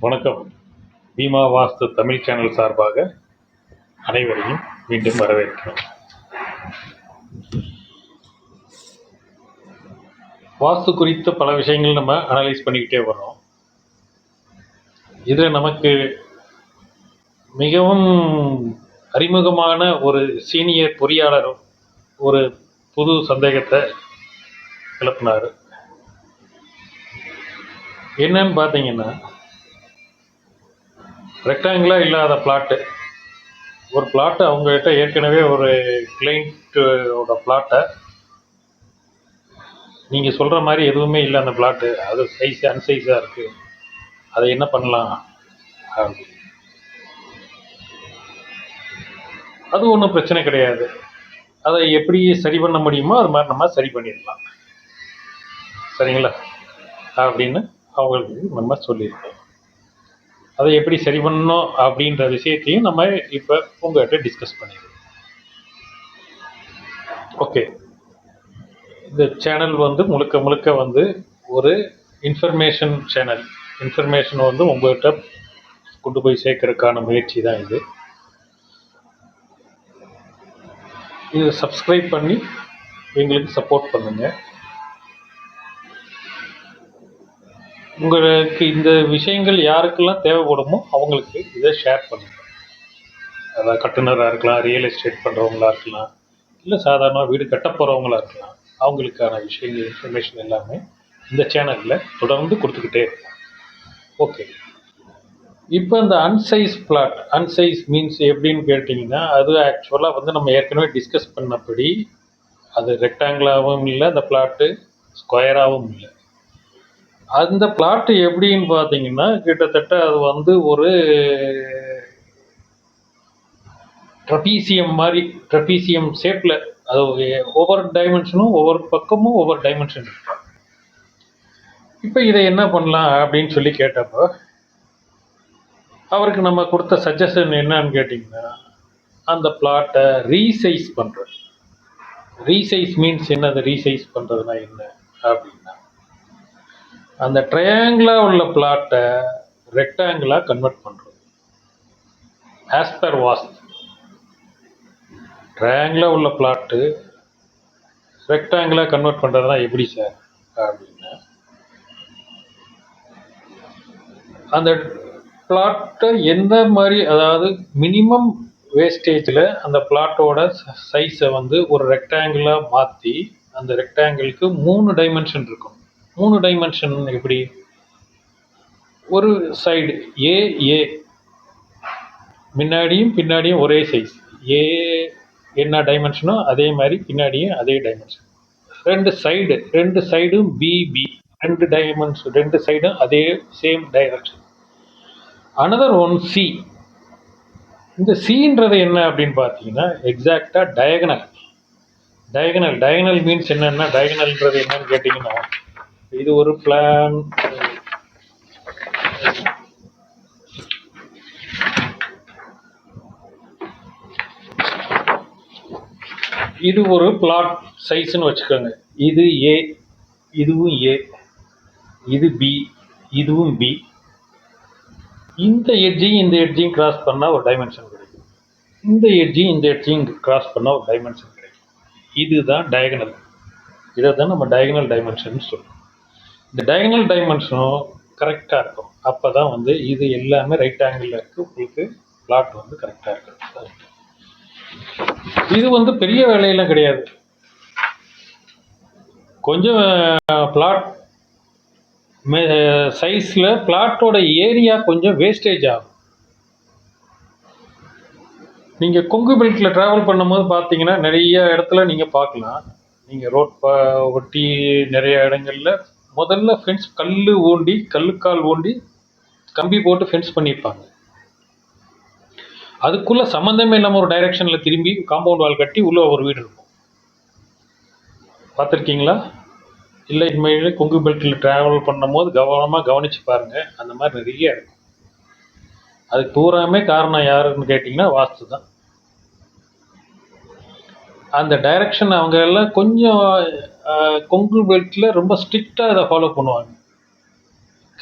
வணக்கம். பீமா வாஸ்து தமிழ் சேனல் சார்பாக அனைவரையும் மீண்டும் வரவேற்கிறோம். வாஸ்து குறித்த பல விஷயங்கள் நம்ம அனலைஸ் பண்ணிக்கிட்டே வர்றோம். இதில் நமக்கு மிகவும் அறிமுகமான ஒரு சீனியர் பொறியாளர் ஒரு புது சந்தேகத்தை கிளப்பினார். என்னன்னு பார்த்தீங்கன்னா, ரெக்டாங்கிளாக இல்லாத பிளாட்டு, ஒரு பிளாட்டு அவங்ககிட்ட ஏற்கனவே ஒரு கிளைண்ட்டோட பிளாட்டை நீங்கள் சொல்கிற மாதிரி எதுவுமே இல்லை, அந்த பிளாட்டு அது சைஸ் அன்சைஸாக இருக்குது, அதை என்ன பண்ணலாம் அப்படி. அது ஒன்றும் பிரச்சனை கிடையாது, அதை எப்படி சரி பண்ண முடியுமோ அது மாதிரி நம்ம சரி பண்ணிடலாம், சரிங்களா அப்படின்னு அவங்களுக்கு நம்ம சொல்லியிருக்கோம். அதை எப்படி சரி பண்ணணும் அப்படின்ற விஷயத்தையும் நம்ம இப்போ உங்கள்கிட்ட டிஸ்கஸ் பண்ணிடுவோம். ஓகே, இந்த சேனல் முழுக்க முழுக்க ஒரு இன்ஃபர்மேஷன் சேனல். இன்ஃபர்மேஷன் உங்கள்கிட்ட கொண்டு போய் சேர்க்கறதுக்கான முயற்சி தான் இது. இது சப்ஸ்கிரைப் பண்ணி எங்களுக்கு சப்போர்ட் பண்ணுங்கள். உங்களுக்கு இந்த விஷயங்கள் யாருக்கெல்லாம் தேவைப்படுமோ அவங்களுக்கு இதை ஷேர் பண்ணுங்கள். அதாவது கட்டுனராக இருக்கலாம், ரியல் எஸ்டேட் பண்ணுறவங்களா இருக்கலாம், இல்லை சாதாரணமாக வீடு கட்ட போகிறவங்களா இருக்கலாம், அவங்களுக்கான விஷயங்கள் இன்ஃபர்மேஷன் எல்லாமே இந்த சேனலில் தொடர்ந்து கொடுத்துக்கிட்டே இருக்கும். ஓகே, இப்போ இந்த அன்சைஸ் பிளாட், அன்சைஸ் மீன்ஸ் எப்படின்னு கேட்டிங்கன்னா, அது ஆக்சுவலாக நம்ம ஏற்கனவே டிஸ்கஸ் பண்ணபடி அது ரெக்டாங்கிளாகவும் இல்லை, அந்த பிளாட்டு ஸ்கொயராகவும் இல்லை. அந்த பிளாட்டு எப்படின்னு பார்த்தீங்கன்னா, கிட்டத்தட்ட அது ஒரு ட்ரபீசியம் மாதிரி, ட்ரபீசியம் ஷேப்பில், அது ஒவ்வொரு டைமென்ஷனும் ஒவ்வொரு பக்கமும் ஒவ்வொரு டைமென்ஷன் இருக்கு. இப்போ இதை என்ன பண்ணலாம் அப்படின்னு சொல்லி கேட்டப்போ அவருக்கு நம்ம கொடுத்த சஜஷன் என்னன்னு கேட்டிங்கன்னா, அந்த பிளாட்டை ரீசைஸ் பண்ணுறது. ரீசைஸ் மீன்ஸ் என்னது? ரீசைஸ் பண்ணுறதுனா என்ன அப்படின்னா, அந்த ட்ரையாங்கிளாக உள்ள பிளாட்டை ரெக்டாங்கிளாக கன்வெர்ட் பண்ணுறது. ஆஸ் பர் வாஸ்து, ட்ரையாங்கிளாக உள்ள பிளாட்டு ரெக்டாங்கிளாக கன்வெர்ட் பண்ணுறதுனா எப்படி சார் அப்படின்னா, அந்த பிளாட்டை எந்த மாதிரி, அதாவது மினிமம் வேஸ்டேஜில் அந்த பிளாட்டோட சைஸை ஒரு ரெக்டாங்கிளாக மாற்றி, அந்த ரெக்டாங்கிளுக்கு 3 டைமென்ஷன் இருக்கும். 3 டைமென்ஷன் எப்படி? ஒரு சைடு ஏ முன்னாடியும் பின்னாடியும் ஒரே சைஸ், ஏ என்ன டைமென்ஷனோ அதே மாதிரி பின்னாடியும் அதே டைமென்ஷன். ரெண்டு சைடும் பிபி, 2 டைமென்ஷன், 2 சைடும் அதே same direction. Another one C. இந்த சின்றது என்ன அப்படின்னு பார்த்தீங்கன்னா, எக்ஸாக்டாக டயகனல் மீன்ஸ் என்னன்னா, டயகனல்ன்றது என்னன்னு கேட்டிங்கன்னா, இது ஒரு பிளான். இது ஒரு பிளாட் சைஸ்ன்னு வச்சுக்கோங்க. இது ஏ, இதுவும் ஏ, இது பி, இதுவும் பி. இந்த எட்ஜையும் இந்த எட்ஜையும் கிராஸ் பண்ணால் ஒரு டைமென்ஷன் கிடைக்கும். இந்த எட்ஜையும் இந்த எட்ஜையும் கிராஸ் பண்ணால் ஒரு டைமென்ஷன் கிடைக்கும். இதுதான் டயகனல். இதை தான் நம்ம டயகனல் டைமென்ஷன் சொல்லுவோம். இந்த டயகனல் டைமென்ஷனும் கரெக்டாக இருக்கும். அப்போ தான் இது எல்லாமே ரைட் ஆங்கிளில் இருக்குது. உங்களுக்கு பிளாட் கரெக்டாக இருக்குது. இது பெரிய வேலையெல்லாம் கிடையாது. கொஞ்சம் பிளாட் சைஸில் பிளாட்டோட ஏரியா கொஞ்சம் வேஸ்டேஜ் ஆகும். நீங்கள் கொங்கு பெல்ட்டில் ட்ராவல் பண்ணும்போது பார்த்தீங்கன்னா, நிறைய இடத்துல நீங்கள் பார்க்கலாம். நீங்கள் ரோட் ஒட்டி நிறைய இடங்களில் முதல்ல ஃபென்ஸ் கல்லுக்கால் ஊண்டி கம்பி போட்டு ஃபென்ஸ் பண்ணியிருப்பாங்க. அதுக்குள்ளே சம்மந்தமே இல்லாமல் ஒரு டைரெக்ஷனில் திரும்பி காம்பவுண்ட் வால் கட்டி உள்ளே ஒரு வீடு இருக்கும். பார்த்துருக்கீங்களா? இல்லை, இனிமேல் கொங்கு பெல்ட்டில் ட்ராவல் பண்ணும்போது கவனித்து பாருங்கள். அந்த மாதிரி நிறைய இருக்கும். அதுக்கு பூராமே காரணம் யாருன்னு கேட்டிங்கன்னா, வாஸ்து தான். அந்த டைரக்ஷன் அவங்க எல்லாம் கொஞ்சம் கொங்கு பெல்ட்டில் ரொம்ப ஸ்ட்ரிக்டாக அதை ஃபாலோ பண்ணுவாங்க.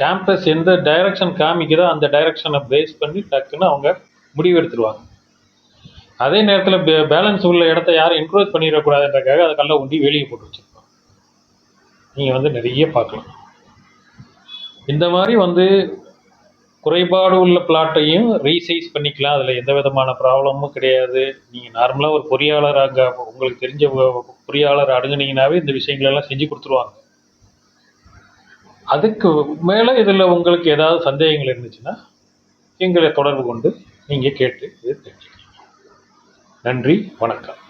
கேம்பஸ் எந்த டைரக்ஷன் காமிக்குதோ அந்த டைரக்ஷனை பேஸ் பண்ணி டக்குன்னு அவங்க முடிவு எடுத்துருவாங்க. அதே நேரத்தில் பேலன்ஸ் உள்ள இடத்த யாரும் என்க்ரோச் பண்ணிடக்கூடாதுன்றக்காக அதை கல்லை உண்டி வெளியே போட்டு வச்சுருப்பாங்க. நீங்கள் வந்து நிறைய பார்க்கலாம். இந்த மாதிரி வந்து குறைபாடு உள்ள பிளாட்டையும் ரீசைஸ் பண்ணிக்கலாம். அதில் எந்த விதமான ப்ராப்ளமும் கிடையாது. நீங்கள் நார்மலாக ஒரு பொறியாளர் அங்கே உங்களுக்கு தெரிஞ்ச பொறியாளர் அணுகுனீங்கன்னாவே இந்த விஷயங்களெல்லாம் செஞ்சு கொடுத்துருவாங்க. அதுக்கு மேலே இதில் உங்களுக்கு ஏதாவது சந்தேகங்கள் இருந்துச்சுன்னா எங்களை தொடர்பு கொண்டு நீங்கள் கேட்டு இது தெரிஞ்சுக்கலாம். நன்றி, வணக்கம்.